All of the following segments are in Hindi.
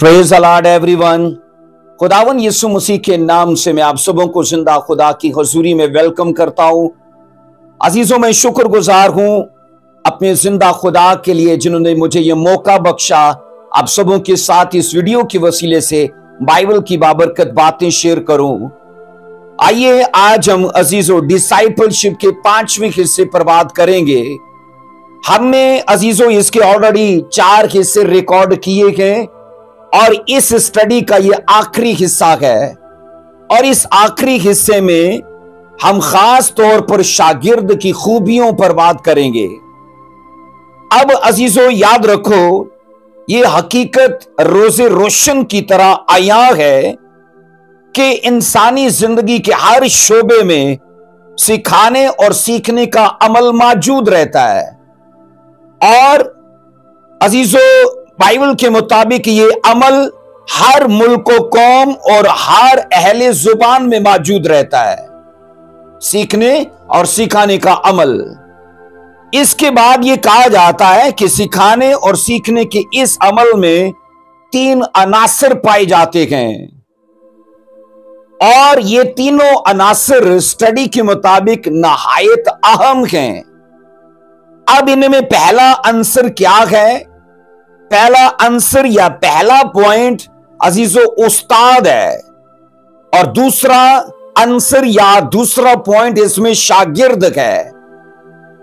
Praise the Lord everyone. खुदावन यीशु मसीह के नाम से मैं आप सबों को जिंदा खुदा की हुजूरी में वेलकम करता हूं। अजीजों, मैं शुक्रगुजार हूं अपने जिंदा खुदा के लिए जिन्होंने मुझे यह मौका बख्शा आप सबों के साथ इस वीडियो की वसीले से बाइबल की बाबरकत बातें शेयर करूं। आइए आज हम अजीजों डिसाइपलशिप के 5वें हिस्से पर बात करेंगे। हमने अजीजों इसके ऑलरेडी 4 हिस्से रिकॉर्ड किए गए और इस स्टडी का यह आखिरी हिस्सा है। और इस आखिरी हिस्से में हम खास तौर पर शागिर्द की खूबियों पर बात करेंगे। अब अजीजों याद रखो, यह हकीकत रोज़े रोशन की तरह आया है कि इंसानी जिंदगी के हर शोबे में सिखाने और सीखने का अमल मौजूद रहता है। और अजीजों, बाइबल के मुताबिक ये अमल हर मुल्क कौम और हर अहले जुबान में मौजूद रहता है, सीखने और सिखाने का अमल। इसके बाद ये कहा जाता है कि सिखाने और सीखने के इस अमल में 3 अनासर पाए जाते हैं और ये तीनों अनासर स्टडी के मुताबिक नहायत अहम हैं। अब इनमें पहला अंसर क्या है? पहला आंसर या पहला पॉइंट अजीजों उस्ताद है, और दूसरा आंसर या दूसरा पॉइंट इसमें शागिर्द है,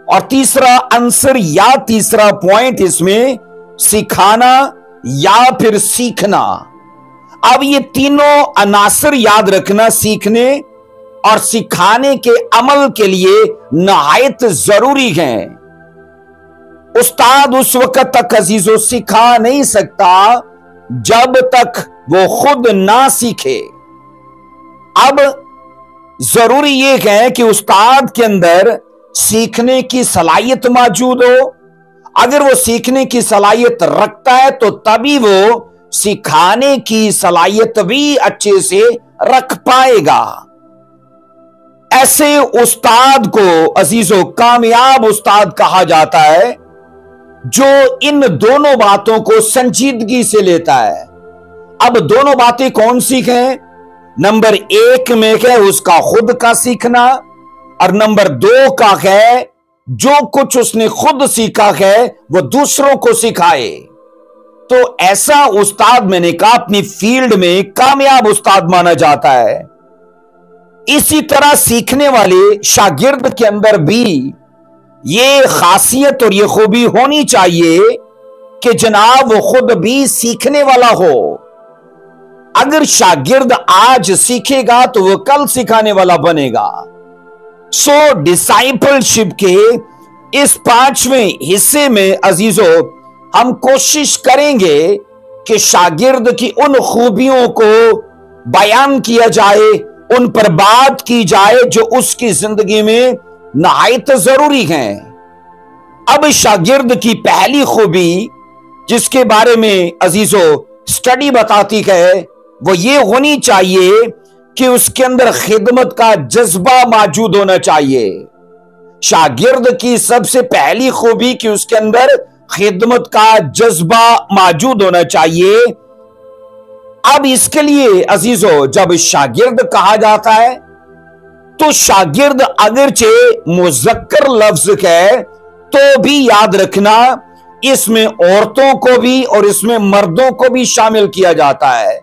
और तीसरा आंसर या तीसरा पॉइंट इसमें सिखाना या फिर सीखना। अब ये तीनों अनासर याद रखना सीखने और सिखाने के अमल के लिए नहायत जरूरी हैं। उस्ताद उस वक्त तक अजीजों सिखा नहीं सकता जब तक वो खुद ना सीखे। अब जरूरी ये है कि उस्ताद के अंदर सीखने की सलाहियत मौजूद हो। अगर वो सीखने की सलाहियत रखता है तो तभी वो सिखाने की सलाहियत भी अच्छे से रख पाएगा। ऐसे उस्ताद को अजीजों कामयाब उस्ताद कहा जाता है जो इन दोनों बातों को संजीदगी से लेता है। अब दोनों बातें कौन सी हैं? नंबर 1 में है उसका खुद का सीखना, और नंबर 2 का है जो कुछ उसने खुद सीखा है वो दूसरों को सिखाए। तो ऐसा उस्ताद मैंने कहा अपनी फील्ड में कामयाब उस्ताद माना जाता है। इसी तरह सीखने वाले शागिर्द के अंदर भी ये खासियत और ये खूबी होनी चाहिए कि जनाब वो खुद भी सीखने वाला हो। अगर शागिर्द आज सीखेगा तो वो कल सिखाने वाला बनेगा। सो डिसाइपलशिप के इस 5वें हिस्से में अजीजों हम कोशिश करेंगे कि शागिर्द की उन खूबियों को बयान किया जाए, उन पर बात की जाए जो उसकी जिंदगी में नहायत जरूरी हैं। अब शागिर्द की पहली खूबी जिसके बारे में अजीजों स्टडी बताती है वो ये होनी चाहिए कि उसके अंदर खिदमत का जज्बा मौजूद होना चाहिए। शागिर्द की सबसे पहली खूबी कि उसके अंदर खिदमत का जज्बा मौजूद होना चाहिए। अब इसके लिए अजीजों जब शागिर्द कहा जाता है तो शागिर्द अगरचे मुज़क्कर लफ्ज है तो भी याद रखना इसमें औरतों को भी और इसमें मर्दों को भी शामिल किया जाता है।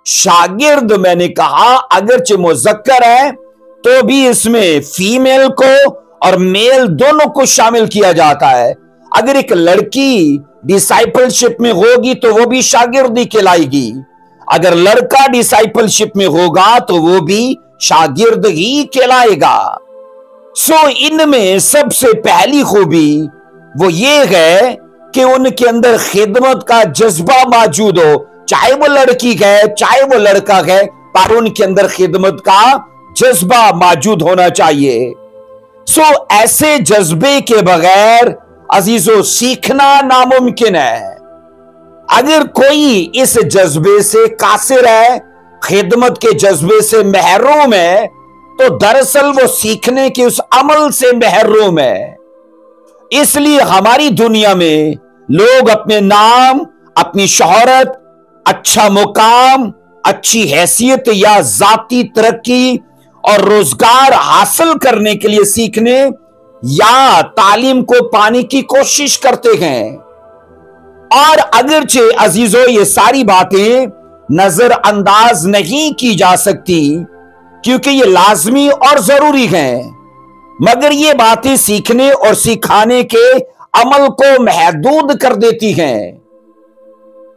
शागिर्द मैंने कहा अगरचे मुज़क्कर है तो भी इसमें फीमेल को और मेल दोनों को शामिल किया जाता है। अगर एक लड़की डिसाइपलशिप में होगी तो वो भी शागिर्दी कहलाएगी, अगर लड़का डिसाइपलशिप में होगा तो वो भी शागिर्द ही कहलाएगा। सो इनमें सबसे पहली खूबी वो ये है कि उनके अंदर खिदमत का जज्बा मौजूद हो, चाहे वो लड़की है चाहे वो लड़का है, पर उनके अंदर खिदमत का जज्बा मौजूद होना चाहिए। सो ऐसे जज्बे के बगैर अजीजों सीखना नामुमकिन है। अगर कोई इस जज्बे से कासिर है, खिदमत के जज्बे से महरूम है, तो दरअसल वो सीखने के उस अमल से महरूम है। इसलिए हमारी दुनिया में लोग अपने नाम, अपनी शोहरत अच्छा मुकाम, अच्छी हैसियत या जाती तरक्की और रोजगार हासिल करने के लिए सीखने या तालीम को पाने की कोशिश करते हैं। और अगरचे अजीजों ये सारी बातें नजरअंदाज नहीं की जा सकती क्योंकि ये लाजमी और जरूरी हैं, मगर ये बातें सीखने और सिखाने के अमल को महदूद कर देती हैं।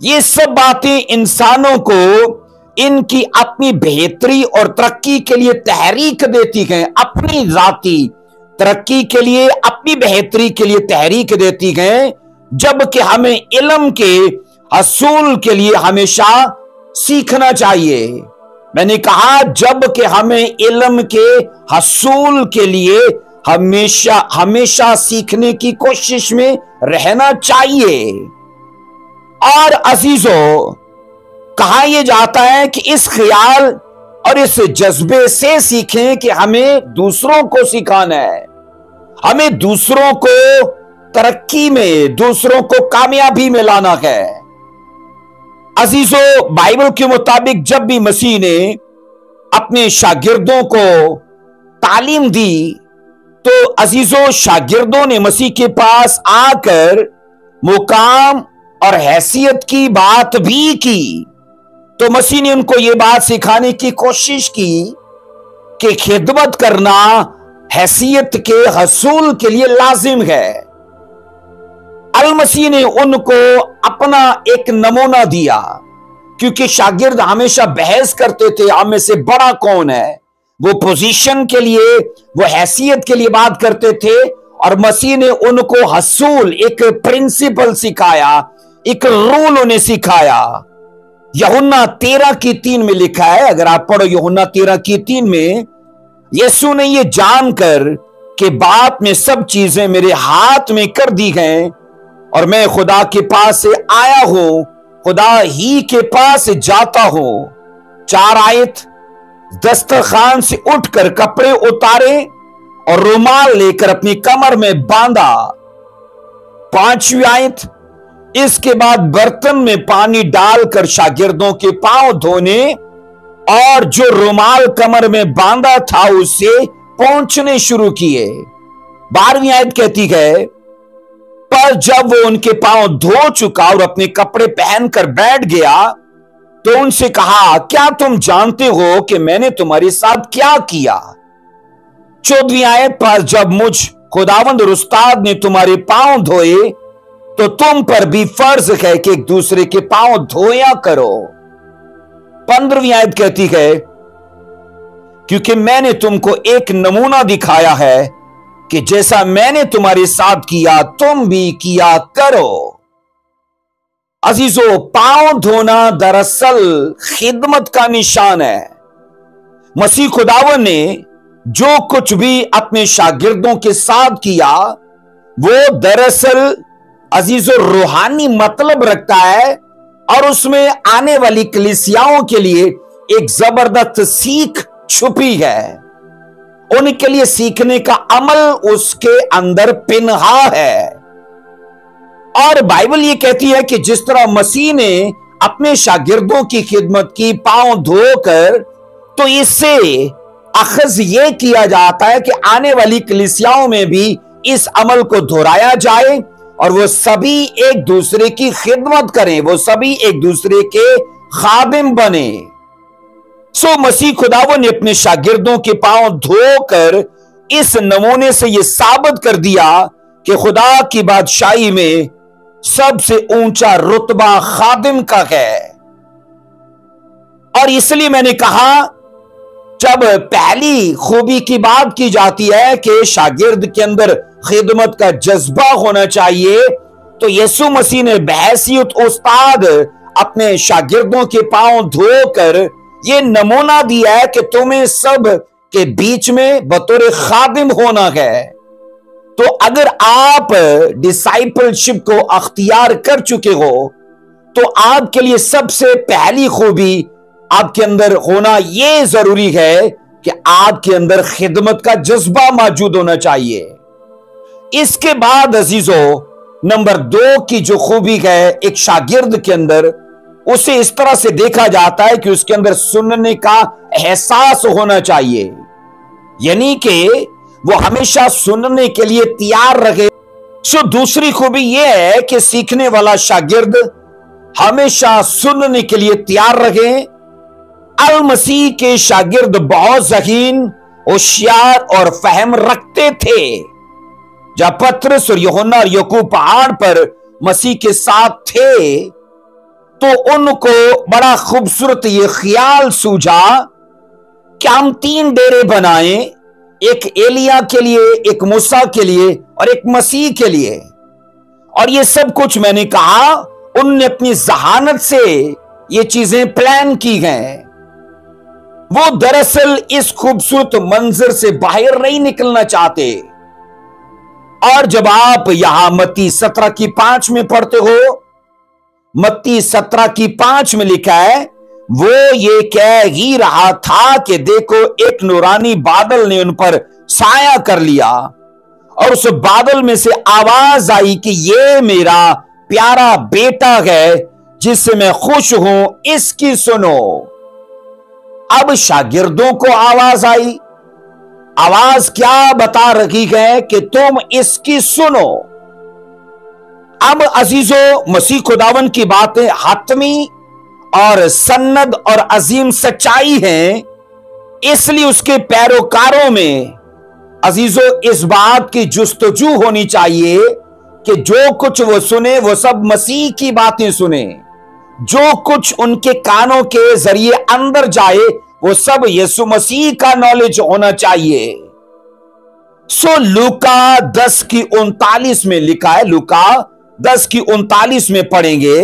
ये सब बातें इंसानों को इनकी अपनी बेहतरी और तरक्की के लिए तहरीक देती हैं, अपनी जाती तरक्की के लिए, अपनी बेहतरी के लिए तहरीक देती हैं, जबकि हमें इल्म के हसूल के लिए हमेशा सीखना चाहिए। मैंने कहा जबकि हमें इल्म के हसूल के लिए हमेशा हमेशा सीखने की कोशिश में रहना चाहिए। और अजीजों, कहा यह जाता है कि इस ख्याल और इस जज्बे से सीखें कि हमें दूसरों को सिखाना है, हमें दूसरों को तरक्की में, दूसरों को कामयाबी में लाना है। अजीजों, बाइबल के मुताबिक जब भी मसीह ने अपने शागिर्दों को तालीम दी तो अजीजों शागिर्दों ने मसीह के पास आकर मुकाम और हैसियत की बात भी की। तो मसीह ने उनको यह बात सिखाने की कोशिश की कि खिदमत करना हैसियत के हसूल के लिए लाजिम है। अल मसीह ने उनको अपना एक नमूना दिया, क्योंकि शागिर्द हमेशा बहस करते थे हम में से बड़ा कौन है, वो पोजीशन के लिए, वो हैसियत के लिए बात करते थे। और मसीह ने उनको हसूल, एक प्रिंसिपल सिखाया, एक रूल उन्हें सिखाया। यूहन्ना 13:3 में लिखा है, अगर आप पढ़ो यूहन्ना 13:3 में, यीशु ने यह जानकर कि बाप ने सब चीजें मेरे हाथ में कर दी हैं और मैं खुदा के पास से आया हूं, खुदा ही के पास से जाता हूं। 4 आयत, दस्तरखान से उठकर कपड़े उतारे और रुमाल लेकर अपनी कमर में बांधा। 5वीं आयत, इसके बाद बर्तन में पानी डालकर शागिर्दों के पांव धोने और जो रुमाल कमर में बांधा था उससे पहुंचने शुरू किए। 12वीं आयत कहती है, पर जब वो उनके पांव धो चुका और अपने कपड़े पहनकर बैठ गया तो उनसे कहा, क्या तुम जानते हो कि मैंने तुम्हारे साथ क्या किया? 14वीं आयत, पर जब मुझ खुदावंद और उस्ताद ने तुम्हारे पांव धोए तो तुम पर भी फर्ज है कि एक दूसरे के पांव धोया करो। 15वीं आयत कहती है, क्योंकि मैंने तुमको एक नमूना दिखाया है कि जैसा मैंने तुम्हारे साथ किया तुम भी किया करो। अजीजों, पांव धोना दरअसल खिदमत का निशान है। मसीह खुदावन ने जो कुछ भी अपने शागिर्दों के साथ किया वो दरअसल अजीजों रूहानी मतलब रखता है और उसमें आने वाली कलीसियाओं के लिए एक जबरदस्त सीख छुपी है। उनके लिए सीखने का अमल उसके अंदर पिन्हा है। और बाइबल ये कहती है कि जिस तरह मसीह ने अपने शागिर्दों की खिदमत की पांव धोकर, तो इससे अखज ये किया जाता है कि आने वाली कलीसियाओं में भी इस अमल को दोहराया जाए और वो सभी एक दूसरे की खिदमत करें, वो सभी एक दूसरे के खादिम बने। सो मसीह खुदावन ने अपने शागिर्दों के पांव धोकर इस नमूने से यह साबित कर दिया कि खुदा की बादशाही में सबसे ऊंचा रुतबा खादिम का है। और इसलिए मैंने कहा, जब पहली खूबी की बात की जाती है कि शागिर्द के अंदर खिदमत का जज्बा होना चाहिए, तो यीशु मसीह ने बहैसियत उस्ताद अपने शागिर्दों के पांव धोकर यह नमूना दिया है कि तुम्हें सब के बीच में बतौर खादिम होना है। तो अगर आप डिसाइपलशिप को अख्तियार कर चुके हो तो आपके लिए सबसे पहली खूबी आपके अंदर होना यह जरूरी है कि आपके अंदर खिदमत का जज्बा मौजूद होना चाहिए। इसके बाद अजीजों, नंबर 2 की जो खूबी है एक शागिर्द के अंदर, उसे इस तरह से देखा जाता है कि उसके अंदर सुनने का एहसास होना चाहिए, यानी कि वो हमेशा सुनने के लिए तैयार रहे। सो दूसरी खूबी यह है कि सीखने वाला शागिर्द हमेशा सुनने के लिए तैयार रहे। अल मसीह के शागिर्द बहुत ज़हीन, होशियार और फहम रखते थे। जब पतरस और यूहन्ना और याकूब पहाड़ पर मसीह के साथ थे तो उनको बड़ा खूबसूरत ये ख्याल सूझा कि हम 3 डेरे बनाएं, एक एलिया के लिए, एक मूसा के लिए और एक मसीह के लिए। और ये सब कुछ मैंने कहा उनने अपनी जहानत से ये चीजें प्लान की हैं। वो दरअसल इस खूबसूरत मंजर से बाहर नहीं निकलना चाहते। और जब आप यहां मत्ती 17:5 में पढ़ते हो, मत्ती 17:5 में लिखा है, वो ये कह ही रहा था कि देखो एक नूरानी बादल ने उन पर साया कर लिया और उस बादल में से आवाज आई कि ये मेरा प्यारा बेटा है जिससे मैं खुश हूं, इसकी सुनो। अब शागिर्दों को आवाज आई। आवाज क्या बता रही है कि तुम इसकी सुनो। अब अजीजों, मसीह खुदावन की बातें हातमी और सन्नद और अजीम सच्चाई हैं, इसलिए उसके पैरोकारों में अजीजों इस बात की जुस्तजू होनी चाहिए कि जो कुछ वो सुने वो सब मसीह की बातें सुने। जो कुछ उनके कानों के जरिए अंदर जाए वो सब यीशु मसीह का नॉलेज होना चाहिए। सो लूका 10:39 में लिखा है, लूका 10:39 में पढ़ेंगे,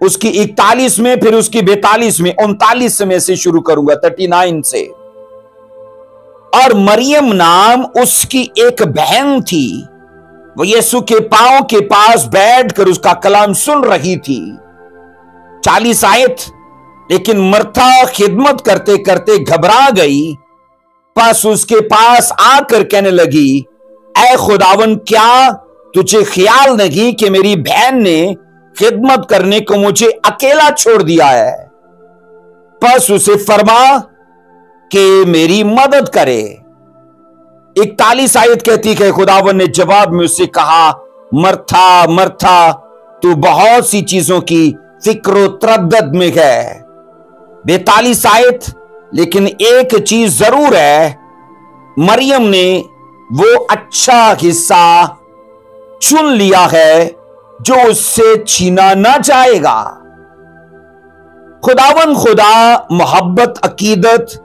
उसकी 41 में, फिर उसकी 42 में, 39 में से शुरू करूंगा, 39 से। और मरियम नाम उसकी एक बहन थी, वो यीशु के पांव के पास बैठकर उसका कलाम सुन रही थी। 40 आयत। लेकिन मर्था खिदमत करते करते घबरा गई, बस उसके पास आकर कहने लगी, ऐ खुदावन, क्या तुझे ख्याल नहीं कि मेरी बहन ने खिदमत करने को मुझे अकेला छोड़ दिया है? बस उसे फरमा कि मेरी मदद करे। 41 आयत कहती है, खुदावन ने जवाब में उससे कहा, मर्था मर्था, तू बहुत सी चीजों की फिक्र तरद्दद में है। 42 आयत। लेकिन एक चीज जरूर है, मरियम ने वो अच्छा हिस्सा चुन लिया है जो उससे छीना ना जाएगा। खुदावन खुदा मोहब्बत, अकीदत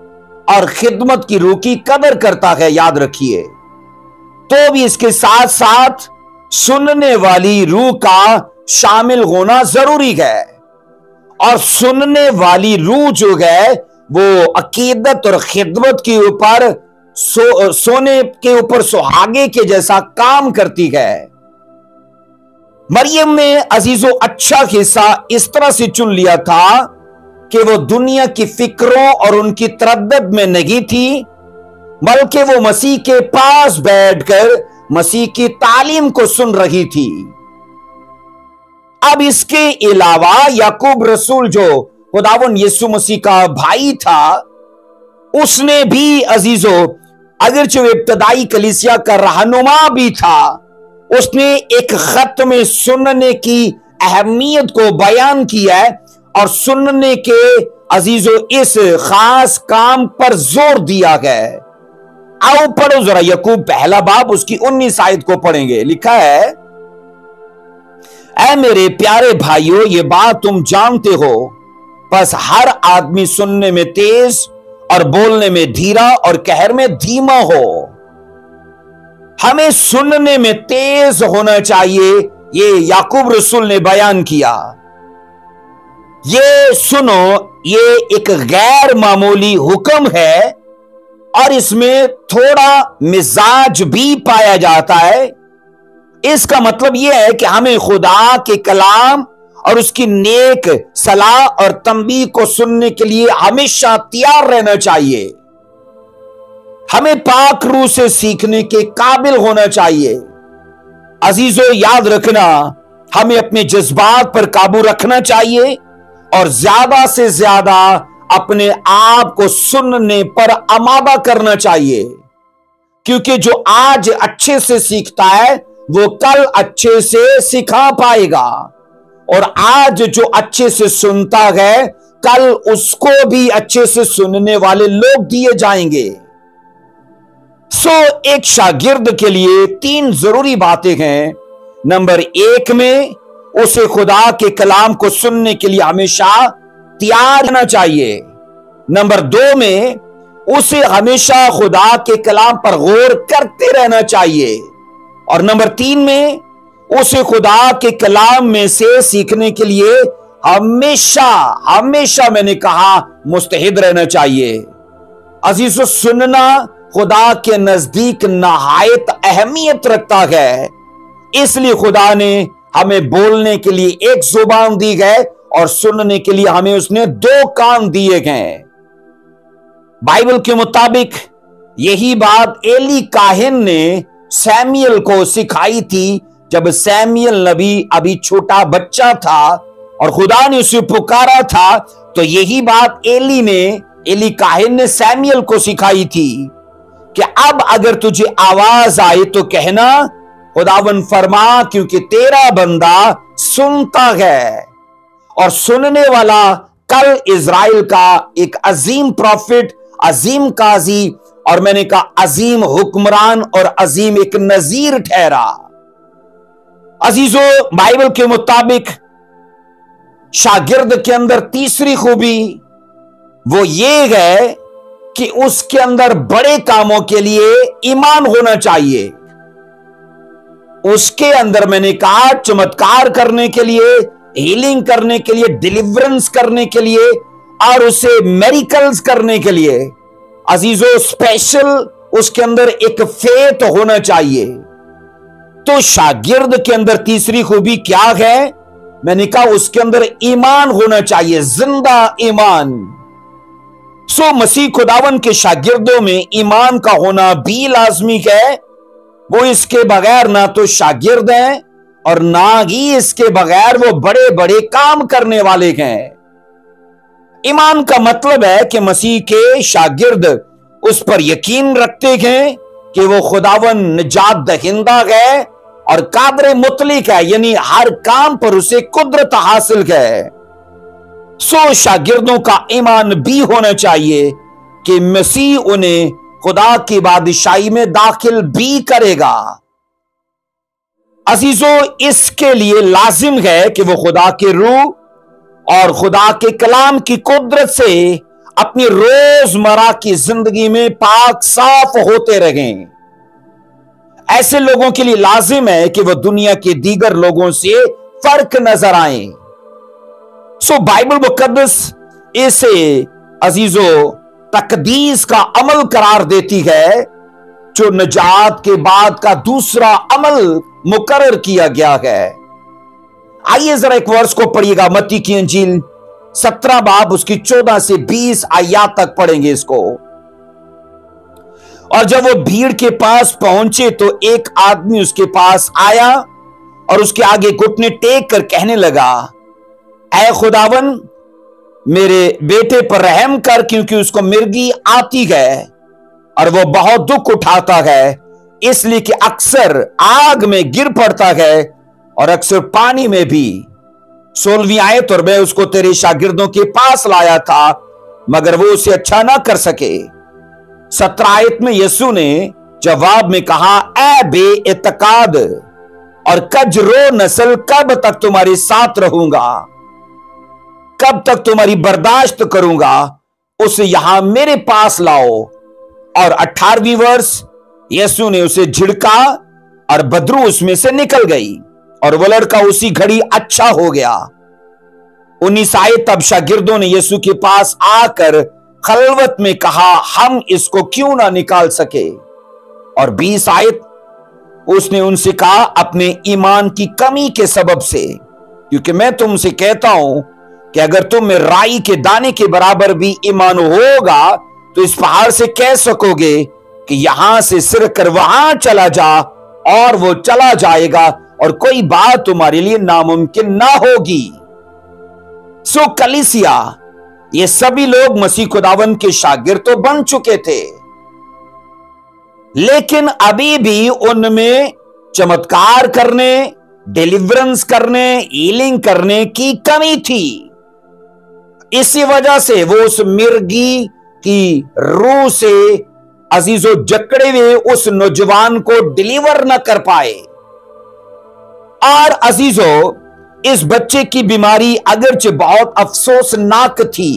और खिदमत की रूह की कदर करता है, याद रखिए। तो भी इसके साथ साथ सुनने वाली रूह का शामिल होना जरूरी है। और सुनने वाली रूह जो है वो अकीदत और खिदमत के ऊपर सोने के ऊपर सुहागे के जैसा काम करती है। मरियम ने अजीजों अच्छा हिस्सा इस तरह से चुन लिया था कि वो दुनिया की फिक्रों और उनकी तरद्दद में नहीं थी, बल्कि वो मसीह के पास बैठकर मसीह की तालीम को सुन रही थी। अब इसके अलावा याकूब रसूल, जो खुदावन यीशु मसीह का भाई था, उसने भी अजीजों, अगरचे वो इब्तदाई कलीसिया का रहनुमा भी था, उसने एक खत में सुनने की अहमियत को बयान किया है और सुनने के अजीजों इस खास काम पर जोर दिया है। आओ पढ़ो जरा याकूब पहला बाब, उसकी 19 आयत को पढ़ेंगे। लिखा है, ऐ मेरे प्यारे भाइयों, ये बात तुम जानते हो, बस हर आदमी सुनने में तेज और बोलने में धीरा और कहर में धीमा हो। हमें सुनने में तेज होना चाहिए, ये याकूब रसूल ने बयान किया। ये सुनो, ये एक गैर मामूली हुक्म है और इसमें थोड़ा मिजाज भी पाया जाता है। इसका मतलब यह है कि हमें खुदा के कलाम और उसकी नेक सलाह और तंबीह को सुनने के लिए हमेशा तैयार रहना चाहिए। हमें पाक रूह से सीखने के काबिल होना चाहिए। अजीजों, याद रखना, हमें अपने जज्बात पर काबू रखना चाहिए और ज्यादा से ज्यादा अपने आप को सुनने पर आमादा करना चाहिए, क्योंकि जो आज अच्छे से सीखता है वो कल अच्छे से सिखा पाएगा, और आज जो अच्छे से सुनता है कल उसको भी अच्छे से सुनने वाले लोग दिए जाएंगे। एक शागिर्द के लिए 3 जरूरी बातें हैं। नंबर 1 में उसे खुदा के कलाम को सुनने के लिए हमेशा तैयार रहना चाहिए। नंबर 2 में उसे हमेशा खुदा के कलाम पर गौर करते रहना चाहिए। और नंबर 3 में उसे खुदा के कलाम में से सीखने के लिए हमेशा मैंने कहा मुस्तहिद रहना चाहिए। अजीजों, सुनना खुदा के नजदीक नहायत अहमियत रखता है, इसलिए खुदा ने हमें बोलने के लिए एक जुबान दी है और सुनने के लिए हमें उसने 2 कान दिए गए। बाइबल के मुताबिक यही बात एली काहिन ने सैमुएल को सिखाई थी, जब सैमुएल नबी अभी छोटा बच्चा था और खुदा ने उसे पुकारा था, तो यही बात एली काहिन ने सैमुएल को सिखाई थी कि अब अगर तुझे आवाज आए तो कहना खुदावन फरमा, क्योंकि तेरा बंदा सुनता है। और सुनने वाला कल इज़राइल का एक अजीम प्रॉफिट, अजीम काजी और मैंने कहा अजीम हुक्मरान और अजीम एक नजीर ठहरा। अजीजों, बाइबल के मुताबिक शागिर्द के अंदर तीसरी खूबी वो ये है कि उसके अंदर बड़े कामों के लिए ईमान होना चाहिए। उसके अंदर मैंने कहा चमत्कार करने के लिए, हीलिंग करने के लिए, डिलीवरेंस करने के लिए और उसे मेरिकल्स करने के लिए अजीजों स्पेशल उसके अंदर एक फेथ होना चाहिए। तो शागिर्द के अंदर तीसरी खूबी क्या है? मैंने कहा उसके अंदर ईमान होना चाहिए, जिंदा ईमान। मसीह खुदावन के शागिर्दों में ईमान का होना भी लाजमी है। वो इसके बगैर ना तो शागिर्द हैं और ना ही इसके बगैर वो बड़े बड़े काम करने वाले हैं। ईमान का मतलब है कि मसीह के शागिर्द उस पर यकीन रखते हैं कि वो खुदावन निजात दहिंदा है और कादर मुतलिक है, यानी हर काम पर उसे कुदरत हासिल है। शागिर्दों का ईमान भी होना चाहिए कि मसीह उन्हें खुदा की बादशाही में दाखिल भी करेगा। अजीजों, इसके लिए लाजिम है कि वो खुदा के रूह और खुदा के कलाम की कुदरत से अपनी रोजमर्रा की जिंदगी में पाक साफ होते रहें। ऐसे लोगों के लिए लाजिम है कि वह दुनिया के दीगर लोगों से फर्क नजर आए। बाइबल मुकद्दस इसे अजीजों तकदीस का अमल करार देती है, जो नजात के बाद का दूसरा अमल मुकर्रर किया गया है। आइए जरा एक वर्स को पढ़िएगा, मत्ती की इंजील 17 बाब उसकी 14 से 20 आयत तक पढ़ेंगे इसको। और जब वो भीड़ के पास पहुंचे तो एक आदमी उसके पास आया और उसके आगे घुटने टेक कर कहने लगा, ऐ खुदावन मेरे बेटे पर रहम कर, क्योंकि उसको मिर्गी आती है और वो बहुत दुख उठाता है, इसलिए कि अक्सर आग में गिर पड़ता है और अक्सर पानी में भी। 16वीं आयत, और मैं उसको तेरे शागिर्दों के पास लाया था मगर वो उसे अच्छा ना कर सके। 17 आयत में यीशु ने जवाब में कहा, ऐ बेइत्तेकाद और कजरो नस्ल, कब तक तुम्हारे साथ रहूंगा, कब तक तुम्हारी बर्दाश्त करूंगा, उसे यहां मेरे पास लाओ। और 18वीं वर्ष, यीशु ने उसे झिड़का और बदरू उसमें से निकल गई और वह लड़का उसी घड़ी अच्छा हो गया। 19 आयत, तब शागिर्दों ने यीशु के पास आकर खलवत में कहा, हम इसको क्यों ना निकाल सके। और 20 आयत, उसने उनसे कहा, अपने ईमान की कमी के सबब से, क्योंकि मैं तुमसे कहता हूं कि अगर तुम में राई के दाने के बराबर भी ईमान होगा तो इस पहाड़ से कह सकोगे कि यहां से सिर कर वहां चला जा और वो चला जाएगा और कोई बात तुम्हारे लिए नामुमकिन ना होगी। सो कलीसिया, ये सभी लोग मसीह खुदावन के शागिर्द तो बन चुके थे, लेकिन अभी भी उनमें चमत्कार करने, डिलीवरेंस करने, हीलिंग करने की कमी थी। इसी वजह से वो उस मिर्गी की रूह से अजीजों जकड़े हुए उस नौजवान को डिलीवर न कर पाए। और अजीजों, इस बच्चे की बीमारी अगरचे बहुत अफसोसनाक थी,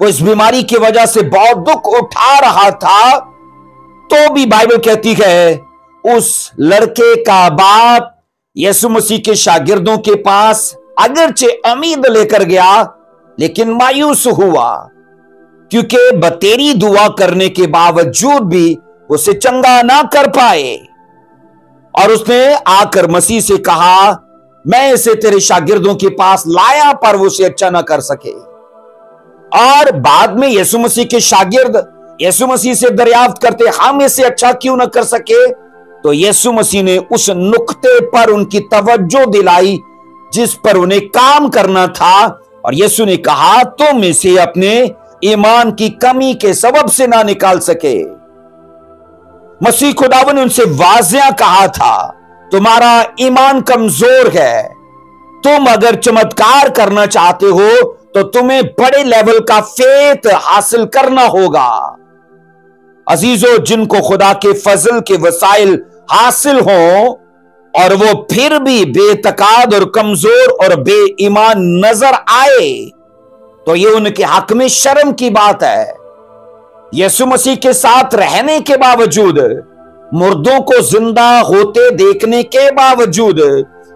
वो इस बीमारी की वजह से बहुत दुख उठा रहा था, तो भी बाइबल कहती है उस लड़के का बाप यीशु मसीह के शागिर्दों के पास अगरचे उम्मीद लेकर गया, लेकिन मायूस हुआ, क्योंकि बतेरी दुआ करने के बावजूद भी उसे चंगा ना कर पाए। और उसने आकर मसीह से कहा, मैं इसे तेरे शागिर्दों के पास लाया, पर वो उसे अच्छा ना कर सके। और बाद में यीशु मसीह के शागिर्द यीशु मसीह से दरियाफ्त करते, हम इसे अच्छा क्यों ना कर सके? तो यीशु मसीह ने उस नुक्ते पर उनकी तवज्जो दिलाई जिस पर उन्हें काम करना था, और यीशु ने कहा, तुम इसे अपने ईमान की कमी के सबब से ना निकाल सके। मसीह खुदावन ने उनसे वाज़िया कहा था, तुम्हारा ईमान कमजोर है, तुम अगर चमत्कार करना चाहते हो तो तुम्हें बड़े लेवल का फेथ हासिल करना होगा। अजीजों, जिनको खुदा के फजल के वसाइल हासिल हों और वो फिर भी बेतकाद और कमजोर और बेईमान नजर आए, तो ये उनके हक में शर्म की बात है। यीशु मसीह के साथ रहने के बावजूद, मुर्दों को जिंदा होते देखने के बावजूद,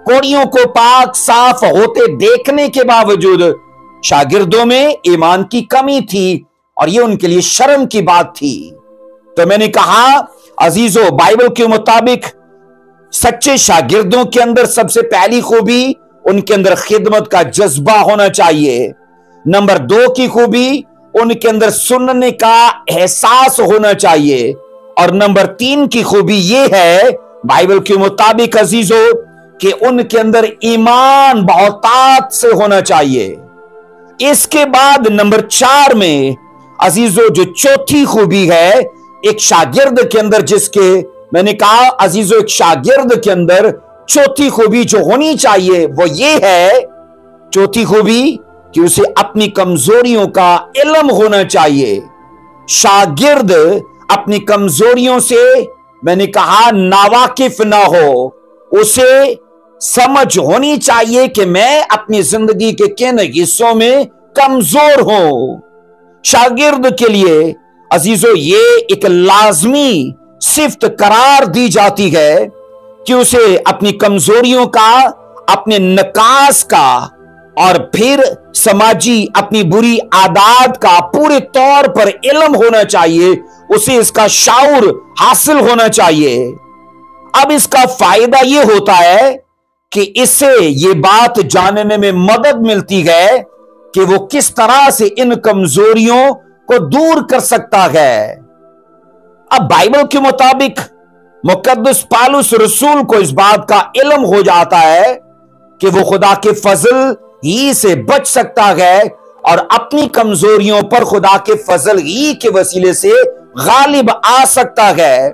कोड़ियों को पाक साफ होते देखने के बावजूद शागिर्दों में ईमान की कमी थी, और ये उनके लिए शर्म की बात थी। तो मैंने कहा अजीजों, बाइबल के मुताबिक सच्चे शागिर्दों के अंदर सबसे पहली खूबी उनके अंदर खिदमत का जज्बा होना चाहिए। नंबर 2 की खूबी उनके अंदर सुनने का एहसास होना चाहिए। और नंबर 3 की खूबी यह है बाइबल के मुताबिक अजीजों कि उनके अंदर ईमान बहुतात से होना चाहिए। इसके बाद नंबर 4 में अजीजों जो चौथी खूबी है एक शागिर्द के अंदर, जिसके मैंने कहा अजीजों एक शागिर्द के अंदर चौथी खूबी जो होनी चाहिए वो ये है, चौथी खूबी कि उसे अपनी कमजोरियों का इल्म होना चाहिए। शागिर्द अपनी कमजोरियों से मैंने कहा नावाकिफ ना हो, उसे समझ होनी चाहिए कि मैं अपनी जिंदगी के किन हिस्सों में कमजोर हूं। शागिर्द के लिए अजीजों ये एक लाजमी सिफ्त करार दी जाती है कि उसे अपनी कमजोरियों का, अपने नकास का और फिर समाजी अपनी बुरी आदत का पूरे तौर पर इल्म होना चाहिए, उसे इसका शाऊर हासिल होना चाहिए। अब इसका फायदा यह होता है कि इससे यह बात जानने में मदद मिलती है कि वो किस तरह से इन कमजोरियों को दूर कर सकता है। अब बाइबल के मुताबिक मुकद्दस पालुस रसूल को इस बात का इल्म हो जाता है कि वो खुदा के फजल ही से बच सकता है और अपनी कमजोरियों पर खुदा के फजल ही के वसीले से गालिब आ सकता है।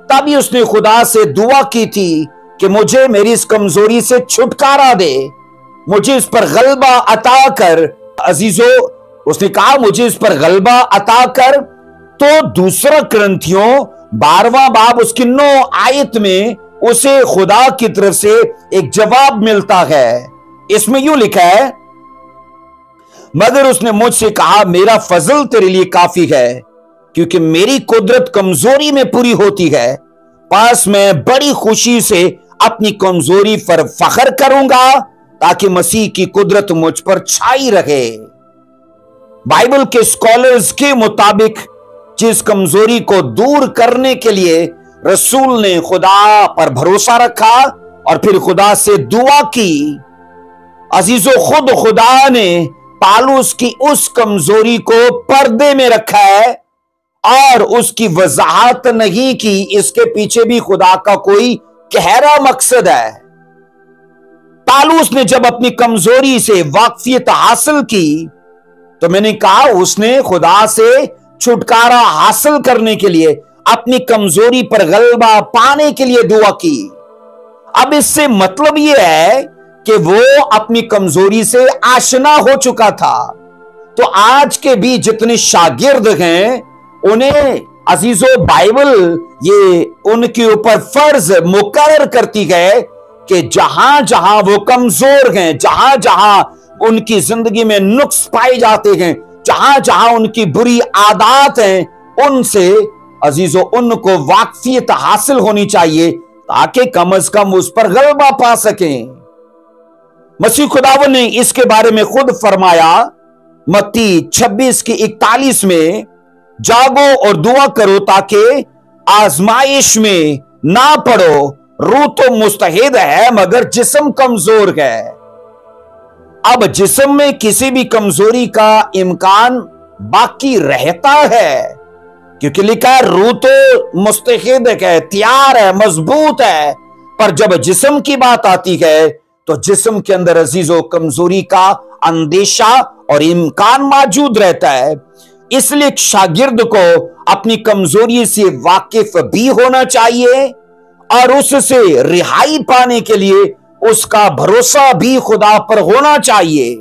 तभी उसने खुदा से दुआ की थी कि मुझे मेरी इस कमजोरी से छुटकारा दे, मुझे इस पर गलबा अता कर। अजीजों, उसने कहा मुझे इस पर गलबा अता कर। तो दूसरा कुरिन्थियों 12वां बाब उसकी 9 आयत में उसे खुदा की तरफ से एक जवाब मिलता है। इसमें यूं लिखा है, मगर उसने मुझसे कहा मेरा फजल तेरे लिए काफी है, क्योंकि मेरी कुदरत कमजोरी में पूरी होती है। पास मैं बड़ी खुशी से अपनी कमजोरी पर फख्र करूंगा ताकि मसीह की कुदरत मुझ पर छाई रहे। बाइबल के स्कॉलर्स के मुताबिक जिस कमजोरी को दूर करने के लिए रसूल ने खुदा पर भरोसा रखा और फिर खुदा से दुआ की, अजीजों खुद खुदा ने पालूस की उस कमजोरी को पर्दे में रखा है और उसकी वजाहत नहीं की। इसके पीछे भी खुदा का कोई गहरा मकसद है। पालूस ने जब अपनी कमजोरी से वाकफियत हासिल की तो मैंने कहा उसने खुदा से छुटकारा हासिल करने के लिए अपनी कमजोरी पर गलबा पाने के लिए दुआ की। अब इससे मतलब यह है कि वो अपनी कमजोरी से आशना हो चुका था। तो आज के भी जितने शागिर्द हैं उन्हें अजीजों बाइबल ये उनके ऊपर फर्ज मुकर्रर करती है कि जहां जहां वो कमजोर हैं, जहां जहां उनकी जिंदगी में नुक्स पाए जाते हैं, जहां जहां उनकी बुरी आदत हैं, उनसे अजीजों उनको वाकफियत हासिल होनी चाहिए ताकि कम से कम उस पर गलबा पा सकें। मसीह खुदावन ने इसके बारे में खुद फरमाया मत्ती 26:41 में, जागो और दुआ करो ताकि आजमाइश में ना पड़ो। रूह तो मुस्तहिद है मगर जिस्म कमजोर है। अब जिस्म में किसी भी कमजोरी का इम्कान बाकी रहता है, क्योंकि लिखा है रूह तो मुस्तहिद है, तैयार है, मजबूत है, पर जब जिस्म की बात आती है तो जिस्म के अंदर अजीजों कमजोरी का अंदेशा और इम्कान मौजूद रहता है। इसलिए शागिर्द को अपनी कमजोरी से वाकिफ भी होना चाहिए और उससे रिहाई पाने के लिए उसका भरोसा भी खुदा पर होना चाहिए।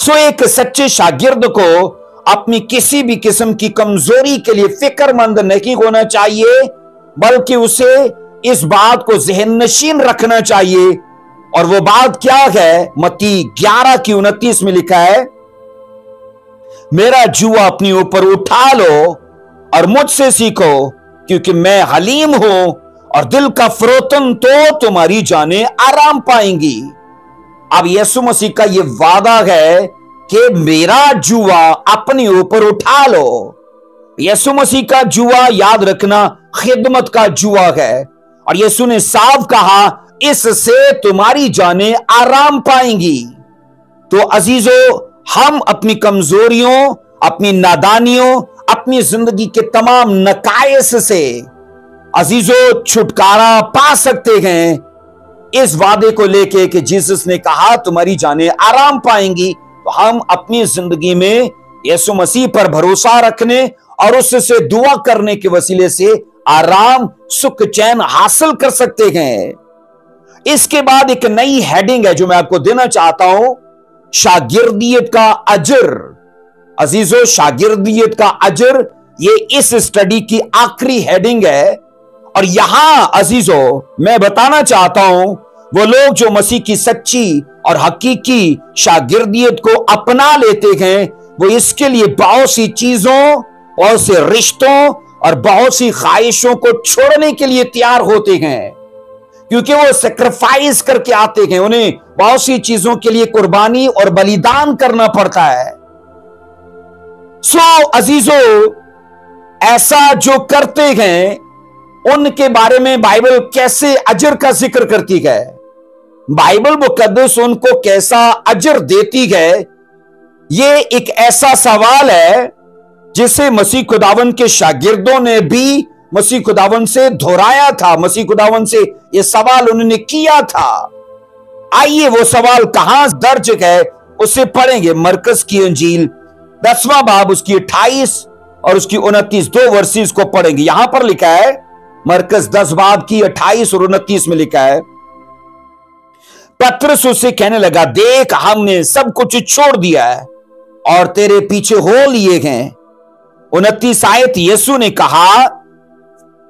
सो एक सच्चे शागिर्द को अपनी किसी भी किस्म की कमजोरी के लिए फिक्रमंद नहीं होना चाहिए, बल्कि उसे इस बात को जहन नशीन रखना चाहिए। और वो बात क्या है? मत्ती 11:29 में लिखा है, मेरा जुआ अपने ऊपर उठा लो और मुझसे सीखो क्योंकि मैं हलीम हूं और दिल का फरोतन, तो तुम्हारी जानें आराम पाएंगी। अब यीशु मसीह का यह वादा है कि मेरा जुआ अपने ऊपर उठा लो। यीशु मसीह का जुआ याद रखना खिदमत का जुआ है और यीशु ने साफ कहा इससे तुम्हारी जानें आराम पाएंगी। तो अजीजों, हम अपनी कमजोरियों, अपनी नादानियों, अपनी जिंदगी के तमाम नकायस से अजीजों छुटकारा पा सकते हैं इस वादे को लेके कि जीसस ने कहा तुम्हारी जानें आराम पाएंगी। तो हम अपनी जिंदगी में यीशु मसीह पर भरोसा रखने और उससे दुआ करने के वसीले से आराम, सुख, चैन हासिल कर सकते हैं। इसके बाद एक नई हेडिंग है जो मैं आपको देना चाहता हूं, शागिर्दियत का अजर। अजीजों, शागिर्दियत का अजर ये इस स्टडी की आखिरी हेडिंग है। और यहां अजीजों मैं बताना चाहता हूं वो लोग जो मसीह की सच्ची और हकीकी शागिर्दियत को अपना लेते हैं, वो इसके लिए बहुत सी चीजों, बहुत से रिश्तों और बहुत सी ख्वाहिशों को छोड़ने के लिए तैयार होते हैं, क्योंकि वो सेक्रीफाइस करके आते हैं। उन्हें बहुत सी चीजों के लिए कुर्बानी और बलिदान करना पड़ता है। सो अजीजों, ऐसा जो करते हैं उनके बारे में बाइबल कैसे अजर का जिक्र करती है, बाइबल मुकद्दस उनको कैसा अजर देती है, ये एक ऐसा सवाल है जिसे मसीह खुदावन के शागिर्दों ने भी मसीह खुदावन से दोहराया था। मसीह खुदावन से यह सवाल उन्होंने किया था। आइए वो सवाल कहां दर्ज है उसे पढ़ेंगे। मरकस की अंजील 10वां बाब उसकी 28 और उसकी 29 दो वर्सेस को पढ़ेंगे। यहां पर लिखा है, मरकस 10 बाब की 28 और 29 में लिखा है, पतरस उससे कहने लगा, देख हमने सब कुछ छोड़ दिया है और तेरे पीछे हो लिए हैं। 29 आयत, यीशु ने कहा,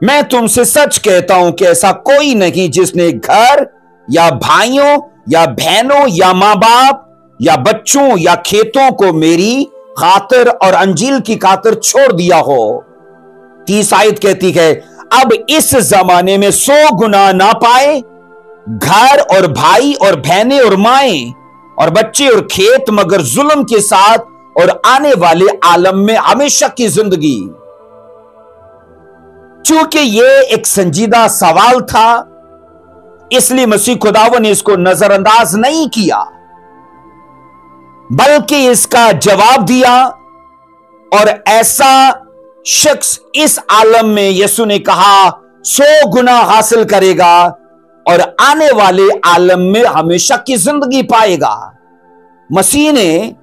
मैं तुमसे सच कहता हूं कि ऐसा कोई नहीं जिसने घर या भाइयों या बहनों या मां बाप या बच्चों या खेतों को मेरी खातिर और अंजील की खातिर छोड़ दिया हो। 30 आयत कहती है, अब इस जमाने में 100 गुना ना पाए घर और भाई और बहनें और माएं और बच्चे और खेत, मगर जुल्म के साथ और आने वाले आलम में हमेशा की जिंदगी। चूंकि यह एक संजीदा सवाल था, इसलिए मसीह खुदावन ने इसको नजरअंदाज नहीं किया, बल्कि इसका जवाब दिया। और ऐसा शख्स इस आलम में, यीशु ने कहा, 100 गुना हासिल करेगा और आने वाले आलम में हमेशा की जिंदगी पाएगा। मसीह ने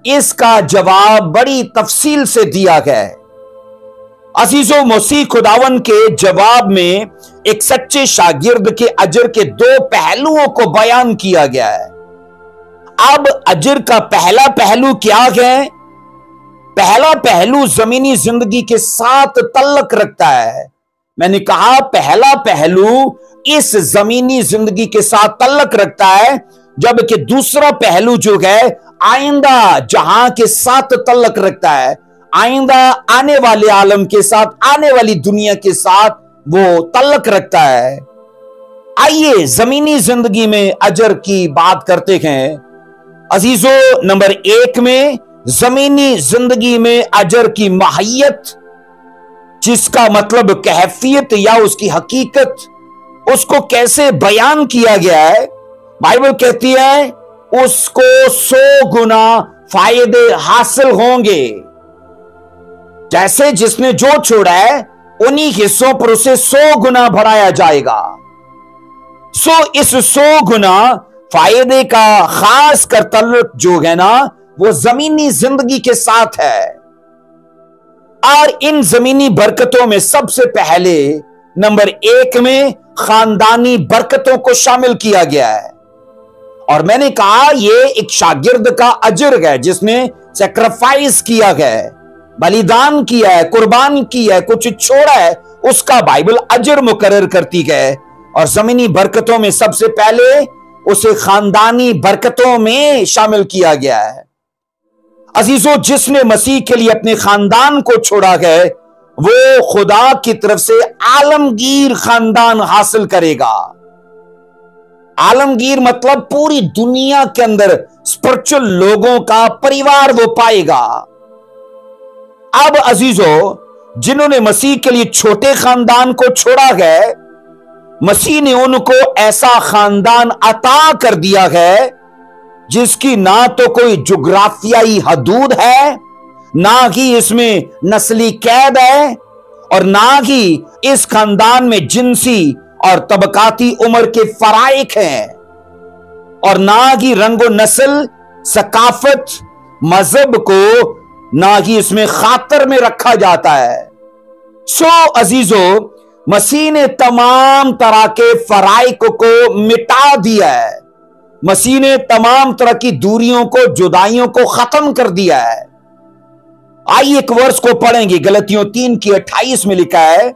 इसका जवाब बड़ी तफसील से दिया गया है। अजीजों, मसीह खुदावन के जवाब में एक सच्चे शागिर्द के अजर के 2 पहलुओं को बयान किया गया है। अब अजर का पहला पहलू क्या है? पहला पहलू जमीनी जिंदगी के साथ तल्लक रखता है। मैंने कहा पहला पहलू इस जमीनी जिंदगी के साथ तल्लक रखता है, जबकि दूसरा पहलू जो है आइंदा जहां के साथ तल्लक रखता है, आइंदा आने वाले आलम के साथ, आने वाली दुनिया के साथ वो तल्लक रखता है। आइए जमीनी जिंदगी में अजर की बात करते हैं। अजीजों, नंबर 1 में जमीनी जिंदगी में अजर की माहियत, जिसका मतलब कैफियत या उसकी हकीकत, उसको कैसे बयान किया गया है। बाइबल कहती है उसको 100 गुना फायदे हासिल होंगे। जैसे जिसने जो छोड़ा है उन्हीं हिस्सों पर उसे 100 गुना बढ़ाया जाएगा। इस 100 गुना फायदे का खास कर तल्लुक जो है ना, वो जमीनी जिंदगी के साथ है। और इन जमीनी बरकतों में सबसे पहले नंबर 1 में खानदानी बरकतों को शामिल किया गया है। और मैंने कहा यह एक शागिर्द का अजर है जिसने सैक्रिफाइस किया है, बलिदान किया है, कुर्बान किया है, कुछ छोड़ा है, उसका बाइबल अजर मुकर्रर करती है। और जमीनी बरकतों में सबसे पहले उसे खानदानी बरकतों में शामिल किया गया है। अजीजों, जिसने मसीह के लिए अपने खानदान को छोड़ा है वो खुदा की तरफ से आलमगीर खानदान हासिल करेगा। आलमगीर मतलब पूरी दुनिया के अंदर स्पिरिचुअल लोगों का परिवार वो पाएगा। अब अजीजों, जिन्होंने मसीह के लिए छोटे खानदान को छोड़ा है, मसीह ने उनको ऐसा खानदान अता कर दिया है जिसकी ना तो कोई जुग्राफियाई हदूद है, ना ही इसमें नस्ली कैद है, और ना ही इस खानदान में जिनसी और तबकाती उम्र के फराइक हैं, और ना ही रंगो नस्ल, सकाफत, मजहब को ना ही इसमें खातर में रखा जाता है। अजीजों, मसीह ने तमाम तरह के फराइक को मिटा दिया है। मसीह ने तमाम तरह की दूरियों को, जुदाइयों को खत्म कर दिया है। आइए एक वर्ष को पढ़ेंगे। गलतियों 3:28 में लिखा है,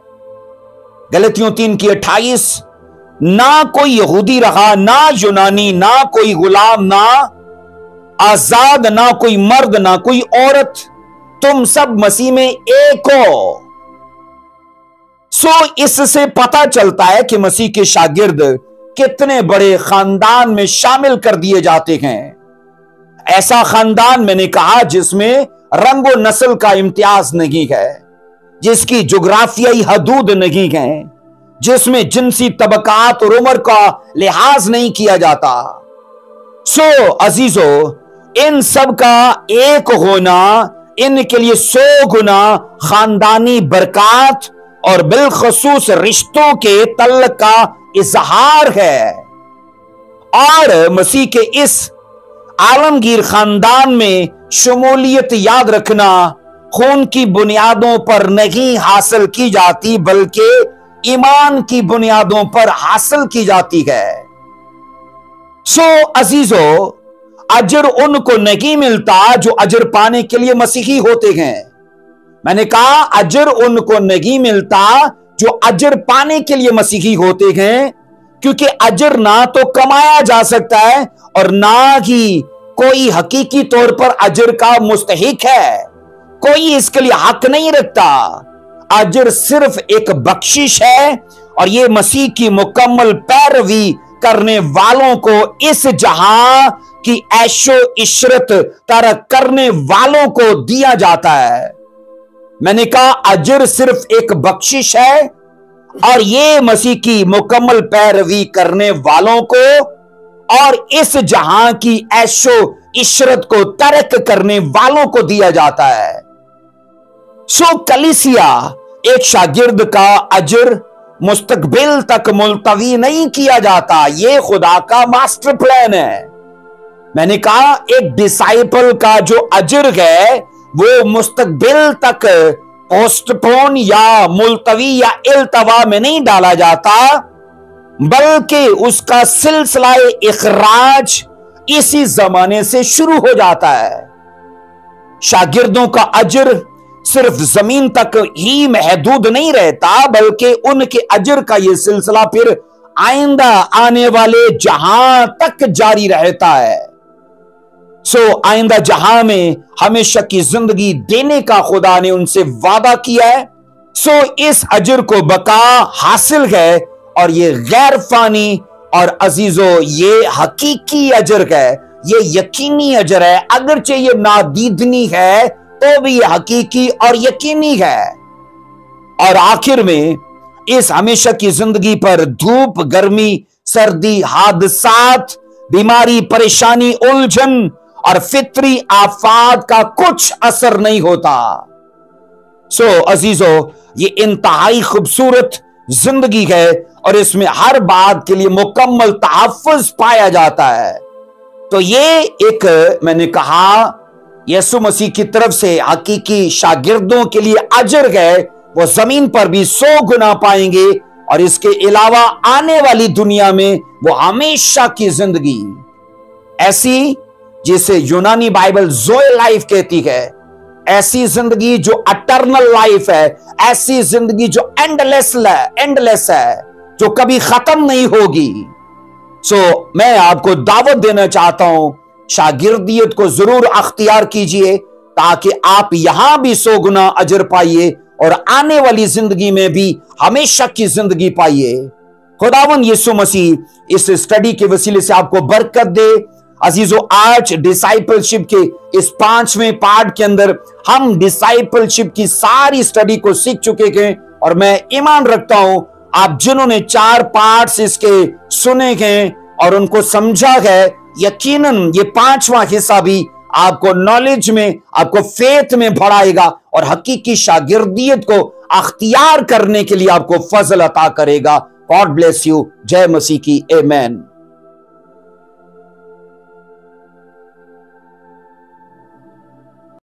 गलतियों 3:28, ना कोई यहूदी रहा, ना यूनानी, ना कोई गुलाम, ना आजाद, ना कोई मर्द, ना कोई औरत, तुम सब मसीह में एक हो। इससे पता चलता है कि मसीह के शागिर्द कितने बड़े खानदान में शामिल कर दिए जाते हैं। ऐसा खानदान मैंने कहा जिसमें रंगो नस्ल का इम्तियाज नहीं है, जिसकी जुग्राफियाई हदूद नहीं है, जिसमें जिनसी तबकात और उम्र का लिहाज नहीं किया जाता। अजीजों, इन सब का एक होना इनके लिए 100 गुना खानदानी बरकत और बिलखसूस रिश्तों के तल्लुक का इजहार है। और मसीह के इस आलमगीर खानदान में शमूलियत, याद रखना, खून की बुनियादों पर नहीं हासिल की जाती बल्कि ईमान की बुनियादों पर हासिल की जाती है। अजीजों, अजर उनको नहीं मिलता जो अजर पाने के लिए मसीही होते हैं। मैंने कहा अजर उनको नहीं मिलता जो अजर पाने के लिए मसीही होते हैं, क्योंकि अजर ना तो कमाया जा सकता है और ना ही कोई हकीकी तौर पर अजर का मुस्तहिक है। कोई इसके लिए हक नहीं रखता। अजर सिर्फ एक बख्शिश है और यह मसीह की मुकम्मल पैरवी करने वालों को, इस जहां की ऐशो इशरत तरक करने वालों को दिया जाता है। मैंने कहा अजर सिर्फ एक बख्शिश है और यह मसीह की मुकम्मल पैरवी करने वालों को और इस जहां की ऐशो इशरत को तरक करने वालों को दिया जाता है। कलीसिया एक शागिर्द का अजर मुस्तकबिल तक मुलतवी नहीं किया जाता। ये खुदा का मास्टर प्लान है। मैंने कहा एक डिसाइपल का जो अजर है वो मुस्तकबिल तक पोस्टपोन या मुलतवी या इल्तवा में नहीं डाला जाता, बल्कि उसका सिलसिला इखराज इसी जमाने से शुरू हो जाता है। शागिर्दों का अजर सिर्फ जमीन तक ही महदूद नहीं रहता, बल्कि उनके अजर का यह सिलसिला फिर आइंदा आने वाले जहां तक जारी रहता है। आइंदा जहां में हमेशा की जिंदगी देने का खुदा ने उनसे वादा किया है। इस अजर को बका हासिल है और ये गैर फानी और अजीजों ये हकीकी अजर है, ये यकीनी अजर है। अगरचे ये नादीदनी है तो भी ये हकीकी और यकीनी है। और आखिर में इस हमेशा की जिंदगी पर धूप, गर्मी, सर्दी, हादसात, बीमारी, परेशानी, उलझन और फित्री आफात का कुछ असर नहीं होता। अजीजों ये इंतहाई खूबसूरत जिंदगी है और इसमें हर बात के लिए मुकम्मल तहफ़्फ़ुज़ पाया जाता है। तो ये एक मैंने कहा यीशु मसीह की तरफ से हकीकी शागिर्दों के लिए अजर है, वो जमीन पर भी 100 गुना पाएंगे और इसके अलावा आने वाली दुनिया में वो हमेशा की जिंदगी, ऐसी जिसे यूनानी बाइबल ज़ोए लाइफ कहती है, ऐसी जिंदगी जो अटर्नल लाइफ है, ऐसी जिंदगी जो एंडलेस है, जो कभी खत्म नहीं होगी। मैं आपको दावत देना चाहता हूं, शागिर्दियत को जरूर अख्तियार कीजिए ताकि आप यहां भी 100 गुना अजर पाइए और आने वाली जिंदगी में भी हमेशा की जिंदगी पाइए। खुदावन यीशु मसीह इस स्टडी के वसीले से आपको बरकत दे। अजीजों, आज डिसाइपलशिप के इस 5वें पार्ट के अंदर हम डिसाइपलशिप की सारी स्टडी को सीख चुके हैं और मैं ईमान रखता हूं आप जिन्होंने 4 पार्ट्स इसके सुने हैं और उनको समझा है, यकीनन ये 5वां हिस्सा भी आपको नॉलेज में, आपको फेथ में बढ़ाएगा और हकीकी शागिर्दियत को अख्तियार करने के लिए आपको फजल अता करेगा। God bless you. जय मसीह की। आमीन।